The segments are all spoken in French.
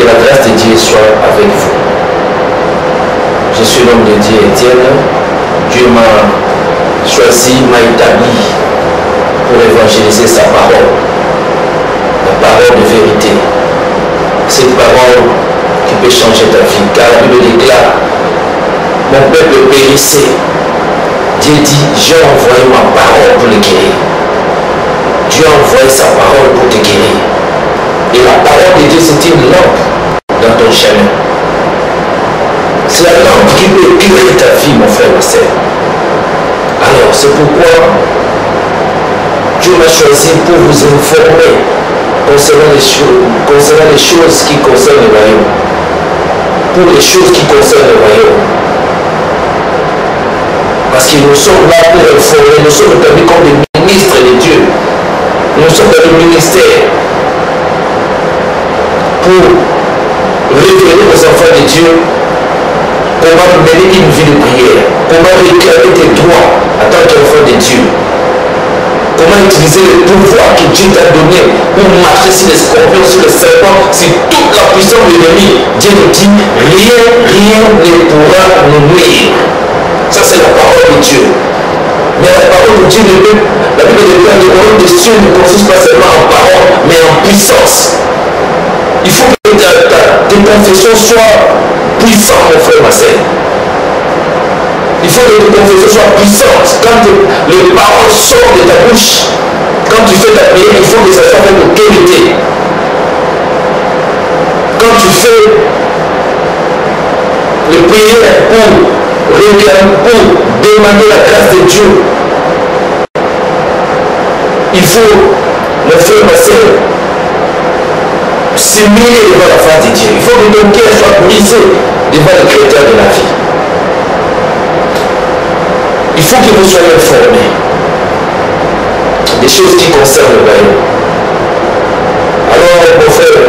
Que la grâce de Dieu soit avec vous. Je suis l'homme de Dieu Étienne. Dieu m'a choisi, m'a établi pour évangéliser sa parole. La parole de vérité. Cette parole qui peut changer ta vie. Car la Bible déclare, mon peuple périssait. Dieu dit, j'ai envoyé ma parole pour le guérir. Dieu a envoyé sa parole pour te guérir. Et la parole de Dieu, c'est une lampe dans ton chemin. C'est la lampe qui peut éclairer ta vie, mon frère, ma soeur. Alors, c'est pourquoi Dieu m'a choisi pour vous informer concernant les choses qui concernent le royaume. Pour les choses qui concernent le royaume. Parce que nous sommes là pour informer, nous sommes établis comme des ministres de Dieu. Nous sommes dans le ministère pour révéler aux enfants de Dieu comment mener une vie de prière, comment réclamer tes droits en tant qu'enfant de Dieu, comment utiliser le pouvoir que Dieu t'a donné pour marcher sur les scorpions, sur les serpents, sur toute la puissance de l'ennemi. Dieu nous dit, rien ne pourra nous nuire. Ça c'est la parole de Dieu. Mais la parole de Dieu, la Bible déclare que le royaume des cieux ne consiste pas seulement en parole, mais en puissance. Il faut que tes confessions soient puissantes, mon frère, ma soeur. Il faut que tes confessions soient puissantes. Quand les paroles sortent de ta bouche, quand tu fais ta prière, il faut que ça soit fait de qualité. Quand tu fais les prières pour réclamer, pour demander la grâce de Dieu, il faut, mon frère, ma soeur, s'humilier devant la face de Dieu. Il faut que ton cœur soit brisé devant le Créateur de la vie. Il faut que vous soyez informés des choses qui concernent le royaume. Alors, mon frère,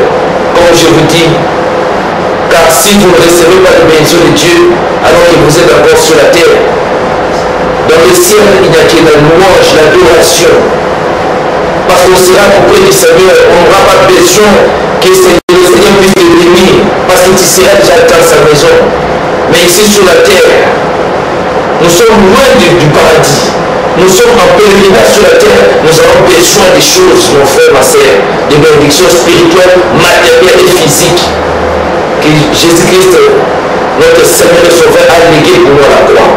comme je vous dis, car si vous ne recevez pas la bénédiction de Dieu, alors que vous êtes encore sur la terre, dans le ciel, il n'y a que la louange, l'adoration. Parce qu'on sera auprès du Seigneur, on n'aura pas besoin que le Seigneur puisse te bénir, parce que tu seras déjà dans sa maison. Mais ici sur la terre, nous sommes loin du paradis. Nous sommes en pèlerinage sur la terre. Nous avons besoin des choses, mon frère, ma soeur, des bénédictions spirituelles, matérielles et physiques que Jésus-Christ, notre Seigneur et Sauveur, a légué pour nous à la croix.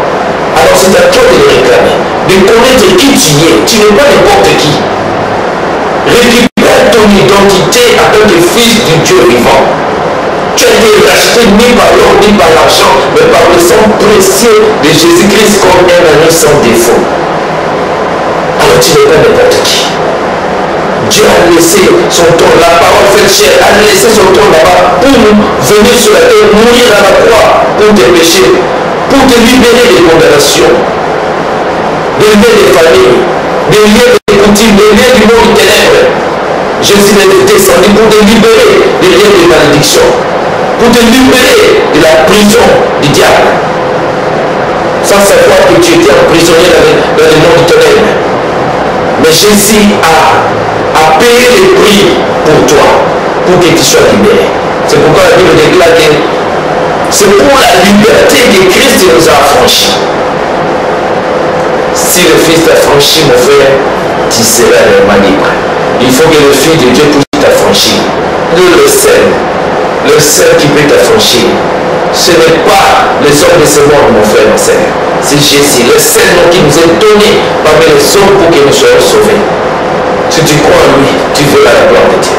Alors c'est à toi de les réclamer, de connaître qui tu es. Tu n'es pas n'importe qui. Récupère ton identité en tant que fils du Dieu vivant. Tu as été racheté ni par l'or ni par l'argent, mais par le sang précieux de Jésus-Christ comme un agneau sans défaut. Alors tu n'es pas n'importe qui. Dieu a laissé son trône, la parole faite chair, a laissé son trône là-bas pour nous venir sur la terre, mourir à la croix pour tes péchés, pour te libérer des condamnations, des liens des familles, des liens des coutumes, des liens du monde ténèbres. Jésus est descendu pour te libérer des liens de malédiction, pour te libérer de la prison du diable. Sans savoir que tu étais emprisonné dans le monde ténèbres. Mais Jésus a payé le prix pour toi, pour que tu sois libéré. C'est pourquoi la Bible déclare que c'est pour la liberté que Christ nous a affranchis. Si le Fils t'a franchi, mon frère, tu seras réellement libre. Il faut que le Fils de Dieu puisse t'affranchir. Le seul qui peut t'affranchir, ce n'est pas les hommes de ce monde, mon frère, ma soeur. C'est Jésus, le seul nom qui nous est donné parmi les hommes pour que nous soyons sauvés. Si tu crois en lui, tu verras la gloire de Dieu.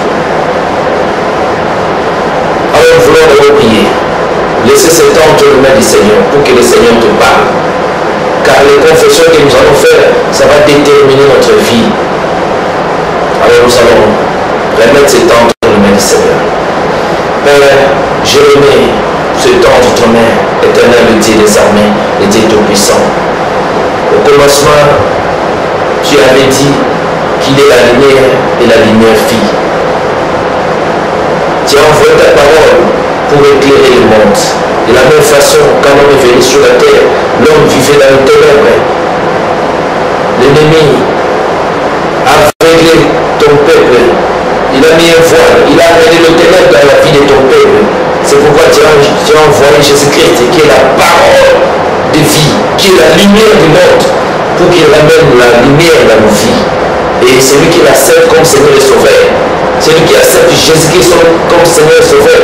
Alors nous voulons d'abord prier. Laissez ce temps entre les mains du Seigneur pour que le Seigneur te parle. Car les confessions que nous allons faire, ça va déterminer notre vie. Alors nous allons remettre ce temps entre les mains du Seigneur. Père, je remets ce temps entre tes mains, éternel, le Dieu des armées, le Dieu tout-puissant. Au commencement, tu avais dit qu'il est la lumière et la lumière fit. Tu as envoyé ta parole pour éclairer le monde. De la même façon, quand l'homme est venu sur la terre, l'homme vivait dans le ténèbre. L'ennemi a aveuglé ton peuple. Il a mis un voile. Il a amené le ténèbre dans la vie de ton peuple. a envoyé Jésus-Christ, qui est la parole de vie, qui est la lumière du monde, pour qu'il ramène la lumière dans nos vies. Et celui qui l'accepte comme Seigneur et Sauveur, celui qui accepte Jésus-Christ comme Seigneur et Sauveur,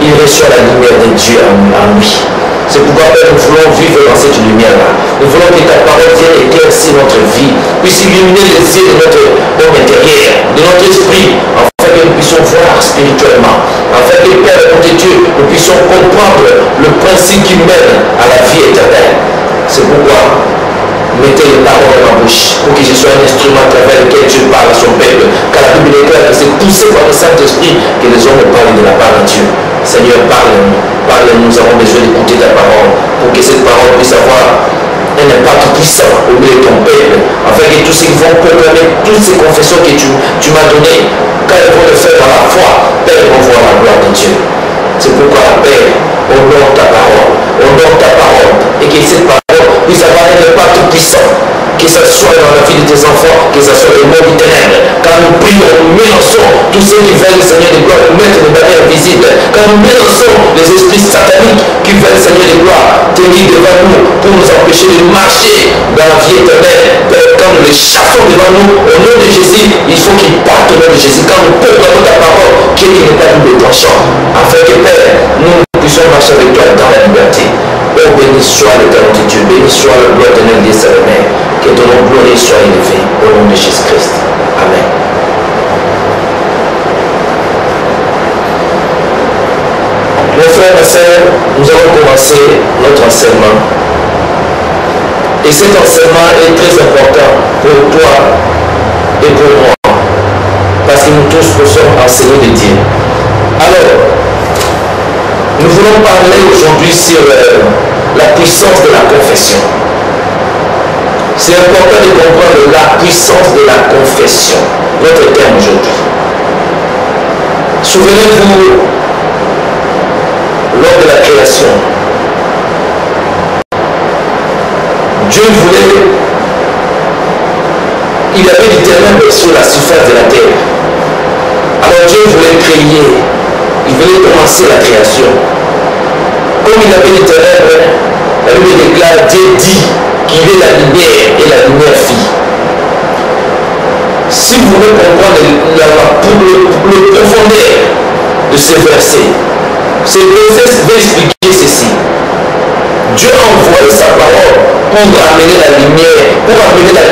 il reçoit la lumière de Dieu en lui. C'est pourquoi nous voulons vivre dans cette lumière-là. Nous voulons que ta parole vienne éclaircir notre vie, puisse illuminer les yeux de notre homme intérieur, de notre esprit, afin que nous puissions voir spirituellement, afin que, Père de Dieu, nous puissions comprendre le principe qui mène à la vie éternelle. C'est pourquoi mettez les paroles dans ma bouche pour que je sois un instrument à travers lequel Dieu parle à son peuple. Car la Bible déclare que c'est poussé par le Saint-Esprit que les hommes parlent de la part de Dieu. Seigneur, parle-nous. Parle-nous, nous avons besoin d'écouter ta parole pour que cette parole puisse avoir un impact puissant au milieu de ton peuple, afin que tous ceux qui vont proclamer toutes ces confessions que tu m'as données, quand ils vont le faire dans la foi, Père, ils vont voir la gloire de Dieu. C'est pourquoi, Père, honore ta parole, et que cette parole puisse avoir un impact puissant, que ce soit dans la vie de tes enfants, que ce soit le monde du ténèbres. Quand nous prions, nous menaçons tous ceux qui veulent, Seigneur de gloire, nous mettre des barrières visibles. Quand nous menaçons les esprits sataniques qui veulent, Seigneur de gloire, tenir devant nous pour nous empêcher de marcher dans la vie éternelle. Quand nous les chassons devant nous, au nom de Jésus, il faut qu'ils partent au nom de Jésus. Quand nous proclamons ta parole, qu'il n'est pas double tranchant, afin que, Père, nous puissions marcher avec toi dans la liberté. Oh, béni soit le nom de Dieu, béni soit le gloire éternel de sa mère, que ton nom glorieux soit élevé au nom de Jésus-Christ. Amen. Mes frères et sœurs, nous allons commencer notre enseignement. Et cet enseignement est très important pour toi et pour moi, parce que nous tous sommes enseignés de Dieu. Alors, nous voulons parler aujourd'hui sur la puissance de la confession. C'est important de comprendre la puissance de la confession, notre thème aujourd'hui. Souvenez-vous, lors de la création, Dieu voulait, il avait du ténèbres sur la surface de la terre. Alors Dieu voulait créer, il voulait commencer la création. Comme il avait des ténèbres, la Bible déclare, Dieu dit qu'il est la lumière et la lumière fit. Si vous voulez comprendre le profondeur de ce verset, ce verset va expliquer ceci. Dieu a envoyé sa parole pour amener la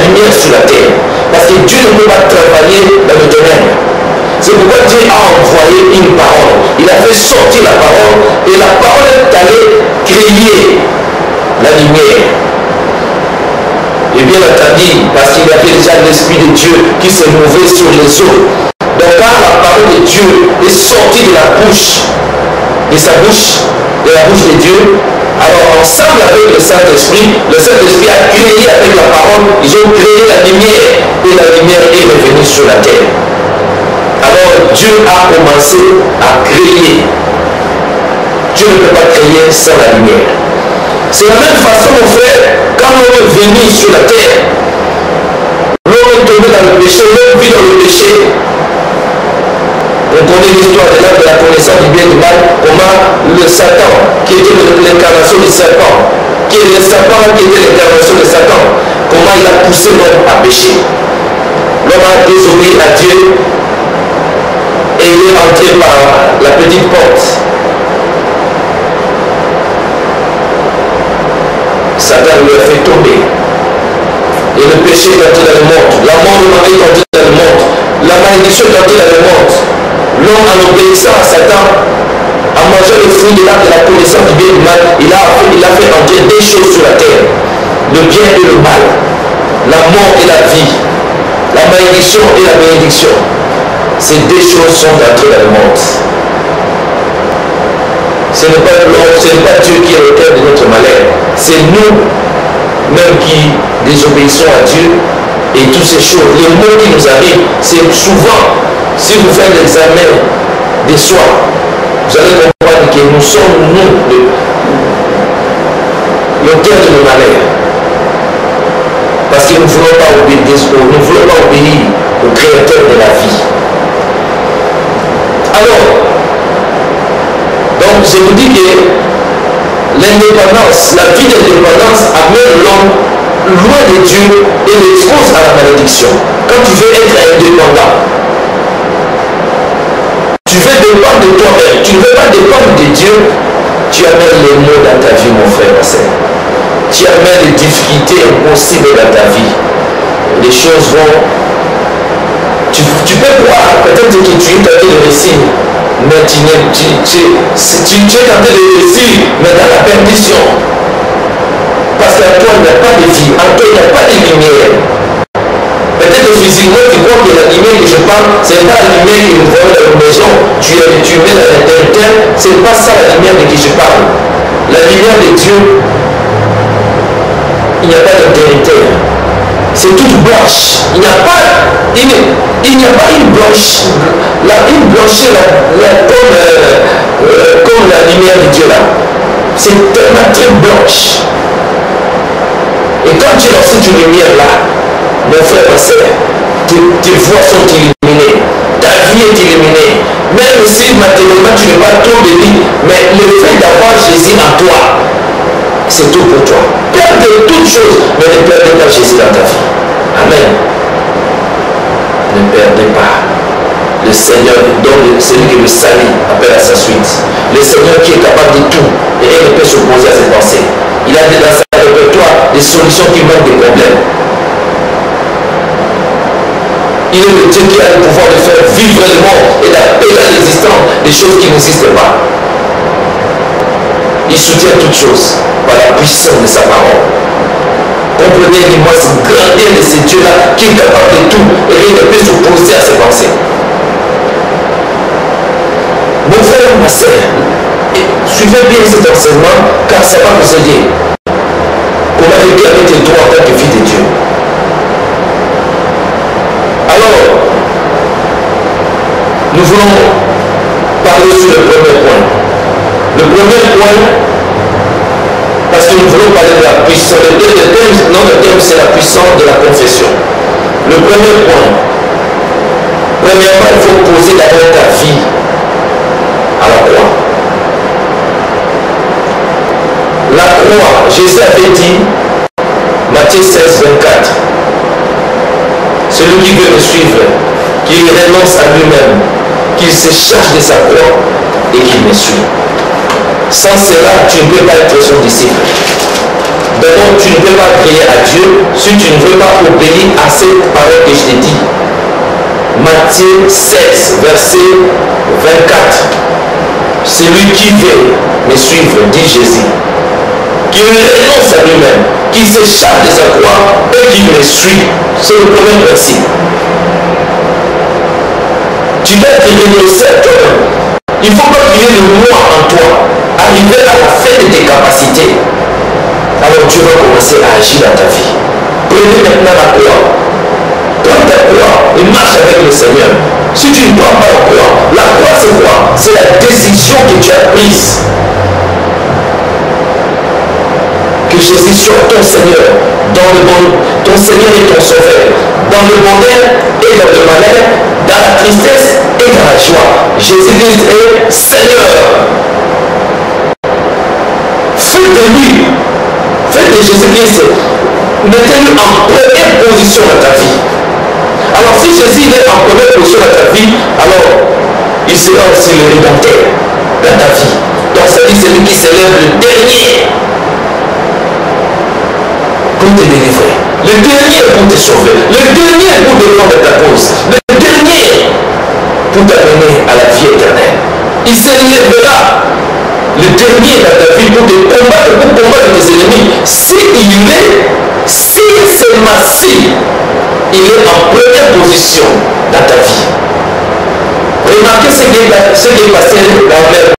lumière sur la terre. Parce que Dieu ne peut pas travailler dans le ténèbre. C'est pourquoi Dieu a envoyé une parole. Il a fait sortir la parole et la parole est allée créer la lumière. Et bien entendu, parce qu'il y avait déjà l'Esprit de Dieu qui se mouvait sur les eaux. Donc quand la parole de Dieu est sortie de la bouche, de la bouche de Dieu, alors ensemble avec le Saint-Esprit a créé avec la parole, ils ont créé la lumière et la lumière est revenue sur la terre. Alors Dieu a commencé à créer. Dieu ne peut pas créer sans la lumière. C'est la même façon, mon frère, quand l'homme est venu sur la terre, l'homme est tombé dans le péché, l'homme vit dans le péché. On connaît l'histoire de la connaissance du bien et du mal, comment le Satan, qui était l'incarnation du serpent, qui est le serpent qui était l'incarnation de Satan, comment il a poussé l'homme à pécher. L'homme a désobéi à Dieu et il est entré par la petite porte. Satan lui a fait tomber. Et le péché est entré dans le monde. La mort est entrée dans le monde. La malédiction est entrée dans le monde. L'homme, en obéissant à Satan, en mangeant le fruit de l'arbre de la connaissance du bien et du mal, il a fait entrer deux choses sur la terre. Le bien et le mal. La mort et la vie. La malédiction et la bénédiction. Ces deux choses sont entrées dans le monde. Ce n'est pas l'homme, ce n'est pas Dieu qui est l'auteur de notre malheur. C'est nous-mêmes qui désobéissons à Dieu et toutes ces choses. Les mots qui nous arrivent, c'est souvent, si vous faites l'examen de soi, vous allez comprendre que nous sommes, l'auteur de nos malheurs. Parce que nous ne voulons pas obéir au Créateur de la vie. Alors, donc je vous dis que l'indépendance, la vie d'indépendance amène l'homme loin de Dieu et l'expose à la malédiction. Quand tu veux être indépendant, tu veux dépendre de toi-même, tu ne veux pas dépendre de Dieu, tu amènes les maux dans ta vie, mon frère, ma soeur. Tu amènes les difficultés impossibles dans ta vie. Les choses vont... Tu peux croire peut-être que tu es tenté de réussir, mais tu es tenté de réussir, mais dans la perdition. Parce qu'en toi, il n'y a pas de vie, en toi, il n'y a pas de lumière. Peut-être physiquement, tu crois que la lumière que je parle, ce n'est pas la lumière que nous voyons dans la maison, tu mets dans l'intérieur, ce n'est pas ça la lumière de qui je parle. La lumière de Dieu, il n'y a pas d'interrupteur. C'est toute blanche. Il n'y a pas une blanche, une blancheur comme la lumière de Dieu là. C'est tellement très blanche. Et quand tu lances cette lumière là, mon frère, ma soeur, tes voix sont illuminées, ta vie est illuminée. Même si matériellement tu n'es pas trop béni, mais le fait d'avoir Jésus en toi, c'est tout pour toi. Perdez toutes choses, mais ne perdez pas Jésus dans ta vie. Amen. Ne perdez pas. Le Seigneur donne celui qui le salue, appelle à sa suite. Le Seigneur qui est capable de tout, et il ne peut s'opposer à ses pensées. Il a dans sa répertoire des solutions qui manquent des problèmes. Il est le Dieu qui a le pouvoir de faire vivre le monde et d'appeler à l'existence des choses qui n'existent pas. Il soutient toutes choses par la puissance de sa parole. Comprenez l'immense grandeur de ce Dieu-là qui est capable de tout et il ne peut s'opposer à ses pensées. Mon frère, ma soeur, suivez bien cet enseignement car ça va vous aider. Comment vécu avec tes droits en tant que fille de Dieu. Alors, nous voulons parler sur le premier point. Le premier point, parce que nous voulons parler de la puissance. Notre thème, c'est la puissance de la confession. Le premier point, premièrement, il faut poser d'abord ta vie à la croix. La croix, Jésus avait dit, Matthieu 16, 24, celui qui veut me suivre, qu'il renonce à lui-même, qu'il se charge de sa croix et qu'il me suit. Sans cela, tu ne peux pas être son disciple. D'abord, tu ne peux pas prier à Dieu si tu ne veux pas obéir à cette parole que je t'ai dit. Matthieu 16, verset 24. Celui qui veut me suivre, dit Jésus, qu'il renonce à lui-même, qu'il se charge de sa croix et qu'il me suit. C'est le premier principe. Tu dois te renoncer à toi-même. Il ne faut pas qu'il y ait le moi en toi. Arriver à la fin de tes capacités. Alors tu vas commencer à agir dans ta vie. Prenez maintenant la croix. Prends ta croix et marche avec le Seigneur. Si tu ne prends pas la croix c'est quoi? C'est la décision que tu as prise. Que Jésus soit ton Seigneur, ton Seigneur et ton Sauveur, dans le bonheur et dans le malheur, dans la tristesse et dans la joie. Jésus-Christ est Seigneur. Faites de lui, faites de Jésus-Christ, mettez-le en première position dans ta vie. Alors si Jésus est en première position dans ta vie, alors il sera aussi le rédempteur dans ta vie. Donc ça dit celui qui s'élève le dernier pour te délivrer, le dernier pour te sauver, le dernier pour défendre ta cause, le dernier pour t'amener à la vie éternelle. Il s'élèvera le dernier dans ta vie pour te combattre, pour combattre tes ennemis. Si seulement si il est en première position dans ta vie. Remarquez ce qui est passé dans